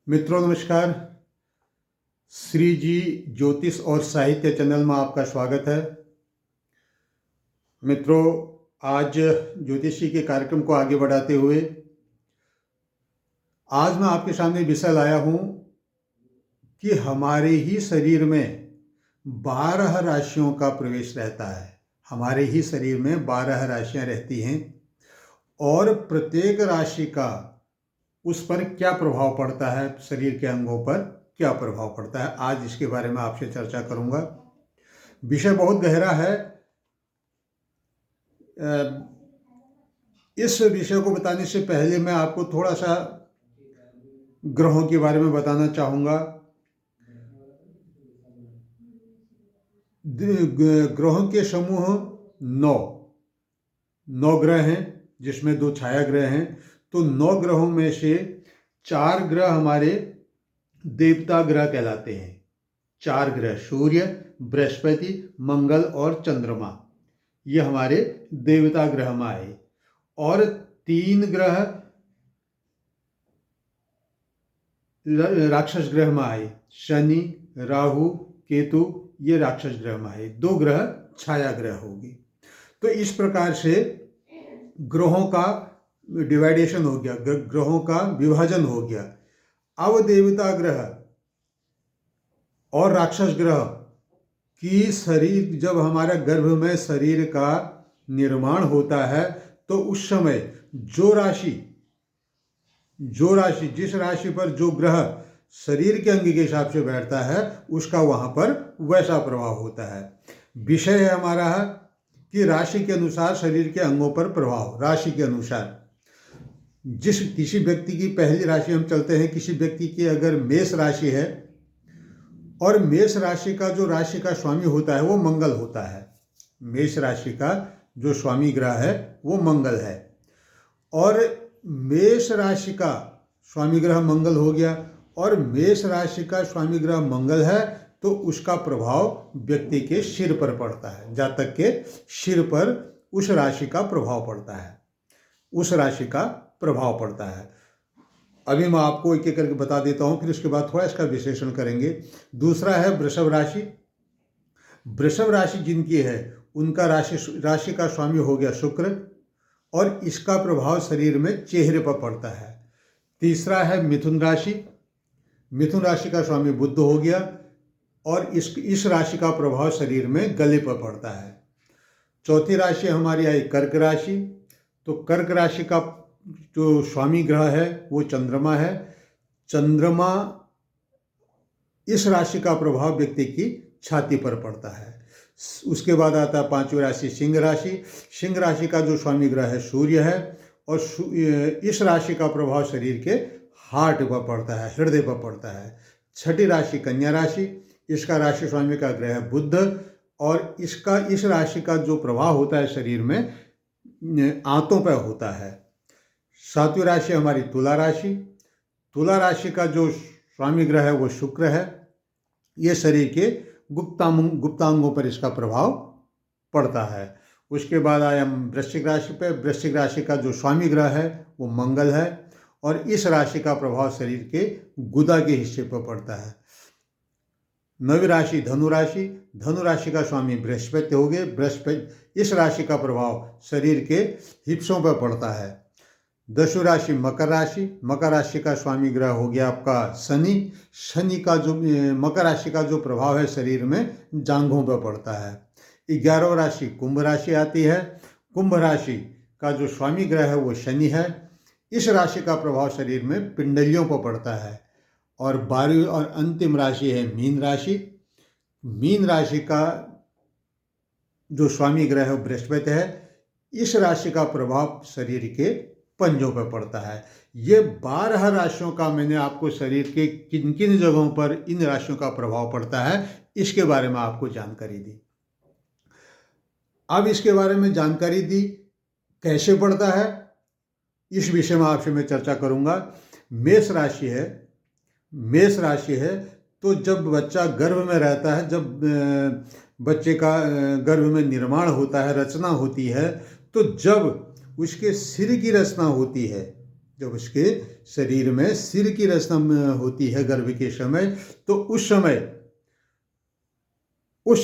मित्रों नमस्कार। श्री जी ज्योतिष और साहित्य चैनल में आपका स्वागत है। मित्रों, आज ज्योतिषी के कार्यक्रम को आगे बढ़ाते हुए आज मैं आपके सामने विषय लाया हूँ कि हमारे ही शरीर में 12 राशियों का प्रवेश रहता है। हमारे ही शरीर में 12 राशियाँ रहती हैं और प्रत्येक राशि का उस पर क्या प्रभाव पड़ता है, शरीर के अंगों पर क्या प्रभाव पड़ता है, आज इसके बारे में आपसे चर्चा करूंगा। विषय बहुत गहरा है। इस विषय को बताने से पहले मैं आपको थोड़ा सा ग्रहों के बारे में बताना चाहूँगा। ग्रहों के समूह 9 ग्रह हैं, जिसमें 2 छाया ग्रह हैं। तो 9 ग्रहों में से 4 ग्रह हमारे देवता ग्रह कहलाते हैं। 4 ग्रह सूर्य, बृहस्पति, मंगल और चंद्रमा, ये हमारे देवता ग्रह में आए। और 3 ग्रह राक्षस ग्रह में आए, शनि, राहु, केतु, ये राक्षस ग्रह में आए। 2 ग्रह छाया ग्रह होगी। तो इस प्रकार से ग्रहों का डिवाइडेशन हो गया, ग्रहों का विभाजन हो गया। अब देवता ग्रह और राक्षस ग्रह की शरीर, जब हमारा गर्भ में शरीर का निर्माण होता है तो उस समय जो राशि जिस राशि पर जो ग्रह शरीर के अंग के हिसाब से बैठता है उसका वहां पर वैसा प्रभाव होता है। विषय है हमारा कि राशि के अनुसार शरीर के अंगों पर प्रभाव। राशि के अनुसार किसी व्यक्ति की पहली राशि हम चलते हैं, किसी व्यक्ति की अगर मेष राशि है और मेष राशि का जो राशि का स्वामी होता है वो मंगल होता है। मेष राशि का जो स्वामी ग्रह है वो मंगल है और मेष राशि का स्वामी ग्रह मंगल हो गया और मेष राशि का स्वामी ग्रह मंगल है तो उसका प्रभाव व्यक्ति के सिर पर पड़ता है। जातक के सिर पर उस राशि का प्रभाव पड़ता है, उस राशि का प्रभाव पड़ता है। अभी मैं आपको एक एक करके बता देता हूँ, फिर उसके बाद थोड़ा इसका विश्लेषण करेंगे। दूसरा है वृषभ राशि। वृषभ राशि जिनकी है उनका राशि का स्वामी हो गया शुक्र और इसका प्रभाव शरीर में चेहरे पर पड़ता है। तीसरा है मिथुन राशि। मिथुन राशि का स्वामी बुध हो गया और इस राशि का प्रभाव शरीर में गले पर पड़ता है। चौथी राशि हमारी आई कर्क राशि। तो कर्क राशि का जो स्वामी ग्रह है वो चंद्रमा है। चंद्रमा, इस राशि का प्रभाव व्यक्ति की छाती पर पड़ता है। उसके बाद आता है 5वीं राशि सिंह राशि। सिंह राशि का जो स्वामी ग्रह है सूर्य है और इस राशि का प्रभाव शरीर के हार्ट पर पड़ता है, हृदय पर पड़ता है। 6ठी राशि कन्या राशि। इसका राशि स्वामी का ग्रह है बुध और इस राशि का जो प्रभाव होता है शरीर में आंतों पर होता है। 7वीं राशि हमारी तुला राशि। तुला राशि का जो स्वामी ग्रह है वो शुक्र है। ये शरीर के गुप्तांगों पर इसका प्रभाव पड़ता है। उसके बाद आया वृश्चिक राशि पे। वृश्चिक राशि का जो स्वामी ग्रह है वो मंगल है और इस राशि का प्रभाव शरीर के गुदा के हिस्से पर पड़ता है। 9वीं राशि धनु राशि। धनु राशि का स्वामी बृहस्पति हो गए। बृहस्पति, इस राशि का प्रभाव शरीर के हिप्सों पर पड़ता है। 10वीं राशि मकर राशि। मकर राशि का स्वामी ग्रह हो गया आपका शनि। शनि का जो मकर राशि का जो प्रभाव है शरीर में जांघों पर पड़ता है। 11वीं राशि कुंभ राशि आती है। कुंभ राशि का जो स्वामी ग्रह है वो शनि है। इस राशि का प्रभाव शरीर में पिंडलियों पर पड़ता है। और 12वीं और अंतिम राशि है मीन राशि। मीन राशि का जो स्वामी ग्रह है बृहस्पति है। इस राशि का प्रभाव शरीर के पंजों पर पड़ता है। ये 12 राशियों का मैंने आपको शरीर के किन किन जगहों पर इन राशियों का प्रभाव पड़ता है इसके बारे में आपको जानकारी दी। अब इसके बारे में जानकारी दी कैसे पड़ता है इस विषय में आपसे मैं चर्चा करूंगा। मेष राशि है तो जब बच्चा गर्भ में रहता है, जब बच्चे का गर्भ में निर्माण होता है, रचना होती है, तो जब उसके सिर की रचना होती है जब उसके शरीर में सिर की रचना होती है गर्भ के समय, तो उस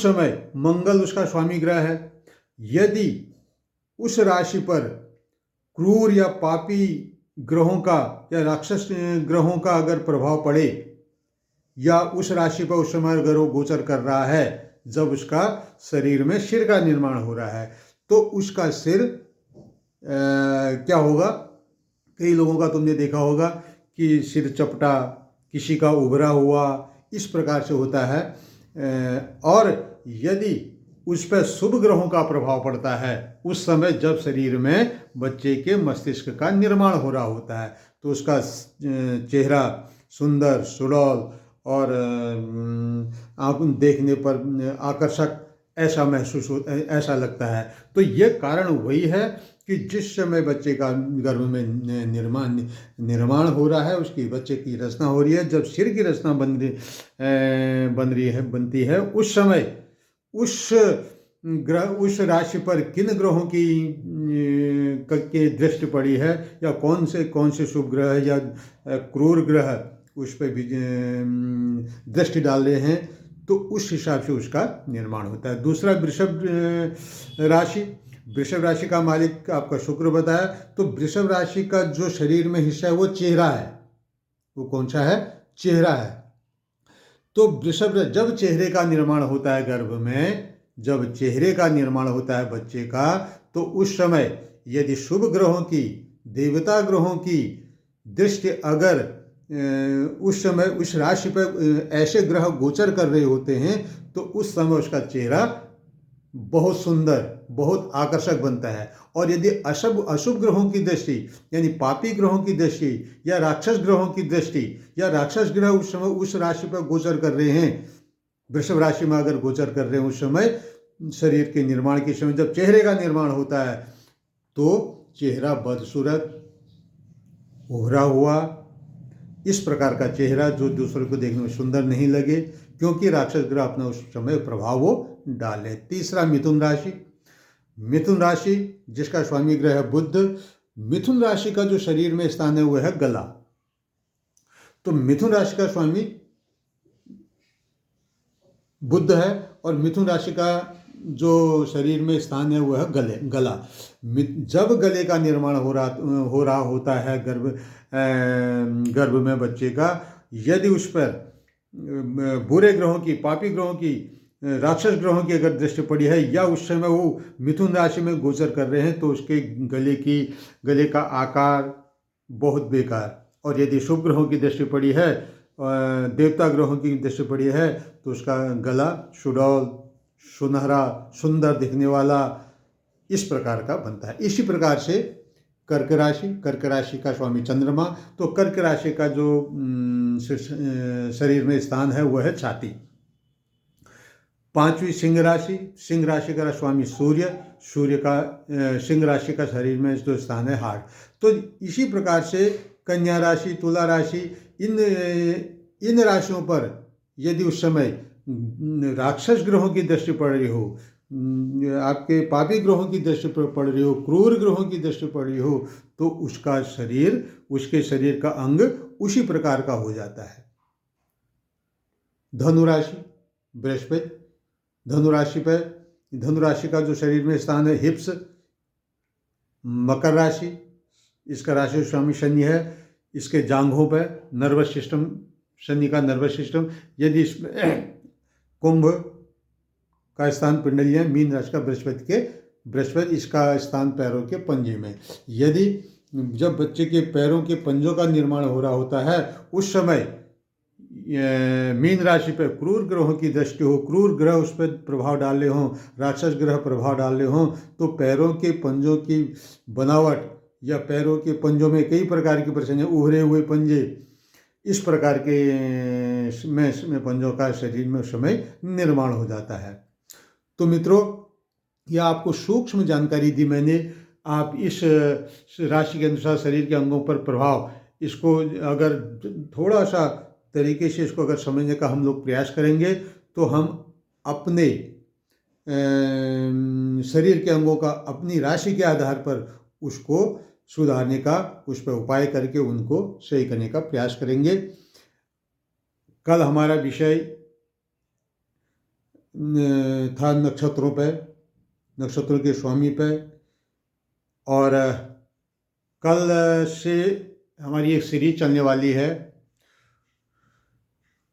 समय मंगल उसका स्वामी ग्रह है। यदि उस राशि पर क्रूर या पापी ग्रहों का या राक्षस ग्रहों का अगर प्रभाव पड़े, या उस राशि पर उस समय अगर वो गोचर कर रहा है जब उसका शरीर में सिर का निर्माण हो रहा है, तो उसका सिर क्या होगा। कई लोगों का तुमने देखा होगा कि सिर चपटा, किसी का उभरा हुआ, इस प्रकार से होता है। और यदि उस पर शुभ ग्रहों का प्रभाव पड़ता है उस समय जब शरीर में बच्चे के मस्तिष्क का निर्माण हो रहा होता है, तो उसका चेहरा सुंदर, सुडौल और देखने पर आकर्षक ऐसा महसूस हो, ऐसा लगता है। तो ये कारण वही है कि जिस समय बच्चे का गर्भ में निर्माण हो रहा है, उसकी बच्चे की रचना हो रही है, जब सिर की रचना बनती है, उस समय उस राशि पर किन ग्रहों की दृष्टि पड़ी है, या कौन से शुभ ग्रह या क्रूर ग्रह उस पर भी दृष्टि डाल रहे हैं, तो उस हिसाब से उसका निर्माण होता है। दूसरा वृषभ राशि का मालिक आपका शुक्र बताया। तो वृषभ राशि का जो शरीर में हिस्सा है वो चेहरा है। वो कौन सा है? चेहरा है। तो वृषभ, जब चेहरे का निर्माण होता है गर्भ में, जब चेहरे का निर्माण होता है बच्चे का, तो उस समय यदि शुभ ग्रहों की, देवता ग्रहों की दृष्टि अगर उस समय उस राशि पर ऐसे ग्रह गोचर कर रहे होते हैं, तो उस समय उसका चेहरा बहुत सुंदर, बहुत आकर्षक बनता है। और यदि अशुभ ग्रहों की दृष्टि, यानी पापी ग्रहों की दृष्टि या राक्षस ग्रहों की दृष्टि, या राक्षस ग्रह उस समय उस राशि पर गोचर कर रहे हैं, वृषभ राशि में अगर गोचर कर रहे हैं उस समय शरीर के निर्माण के समय जब चेहरे का निर्माण होता है, तो चेहरा बदसूरत, उभरा हुआ, इस प्रकार का चेहरा जो दूसरे को देखने में सुंदर नहीं लगे, क्योंकि राक्षस ग्रह अपना उस समय प्रभाव वो डाले। तीसरा मिथुन राशि जिसका स्वामी ग्रह है बुध। मिथुन राशि का जो शरीर में स्थान है वो है गला। तो मिथुन राशि का स्वामी बुध है और मिथुन राशि का जो शरीर में स्थान है वो है गला। जब गले का निर्माण हो रहा होता है गर्भ में बच्चे का, यदि उस पर बुरे ग्रहों की, पापी ग्रहों की, राक्षस ग्रहों की अगर दृष्टि पड़ी है, या उस समय वो मिथुन राशि में गोचर कर रहे हैं, तो उसके गले का आकार बहुत बेकार। और यदि शुभ ग्रहों की दृष्टि पड़ी है, देवता ग्रहों की दृष्टि पड़ी है, तो उसका गला सुडौल, सुनहरा, सुंदर दिखने वाला, इस प्रकार का बनता है। इसी प्रकार से कर्क राशि का स्वामी चंद्रमा। तो कर्क राशि का जो शरीर में स्थान है वह है छाती। पांचवी सिंह राशि का स्वामी सूर्य का सिंह राशि का शरीर में जो स्थान है हार्ट। तो इसी प्रकार से कन्या राशि, तुला राशि, इन राशियों पर यदि उस समय राक्षस ग्रहों की दृष्टि पड़ रही हो, आपके पापी ग्रहों की दृष्टि पड़ रही हो, क्रूर ग्रहों की दृष्टि पड़ रही हो, तो उसके शरीर का अंग उसी प्रकार का हो जाता है। धनुराशि बृहस्पति। धनुराशि का जो शरीर में स्थान है हिप्स। मकर राशि, इसका राशि स्वामी शनि है। इसके जांघों पर नर्वस सिस्टम, शनि का नर्वस सिस्टम। यदि इसमें कुंभ का स्थान पिंडली है, मीन राशि का बृहस्पति, इसका स्थान पैरों के पंजे में। यदि जब बच्चे के पैरों के पंजों का निर्माण हो रहा होता है, उस समय मीन राशि पर क्रूर ग्रहों की दृष्टि हो, क्रूर ग्रह उस पर प्रभाव डाले हों, राक्षस ग्रह प्रभाव डाले हों, तो पैरों के पंजों की बनावट या पैरों के पंजों में कई प्रकार की परेशानियां, उभरे हुए पंजे, इस प्रकार के में पंजों का शरीर में उस समय निर्माण हो जाता है। तो मित्रों, यह आपको सूक्ष्म जानकारी दी मैंने। आप इस राशि के अनुसार शरीर के अंगों पर प्रभाव, इसको अगर थोड़ा सा तरीके से इसको अगर समझने का हम लोग प्रयास करेंगे, तो हम अपने शरीर के अंगों का अपनी राशि के आधार पर उसको सुधारने का, उस पर उपाय करके उनको सही करने का प्रयास करेंगे। कल हमारा विषय था नक्षत्रों पर, नक्षत्रों के स्वामी पर, और कल से हमारी एक सीरीज चलने वाली है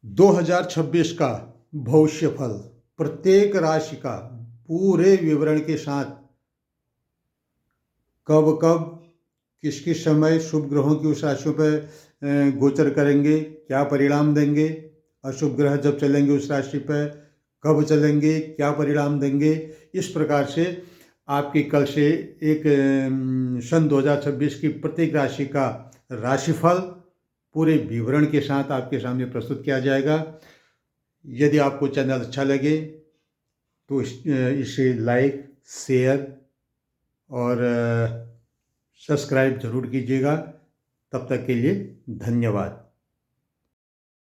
2026 का भविष्यफल, प्रत्येक राशि का पूरे विवरण के साथ, कब कब किस किस समय शुभ ग्रहों की उस राशियों पर गोचर करेंगे, क्या परिणाम देंगे, अशुभ ग्रह जब चलेंगे उस राशि पर कब चलेंगे, क्या परिणाम देंगे। इस प्रकार से आपकी कल से एक सन 2026 की प्रत्येक राशि का राशिफल पूरे विवरण के साथ आपके सामने प्रस्तुत किया जाएगा। यदि आपको चैनल अच्छा लगे तो इसे लाइक, शेयर और सब्सक्राइब जरूर कीजिएगा। तब तक के लिए धन्यवाद।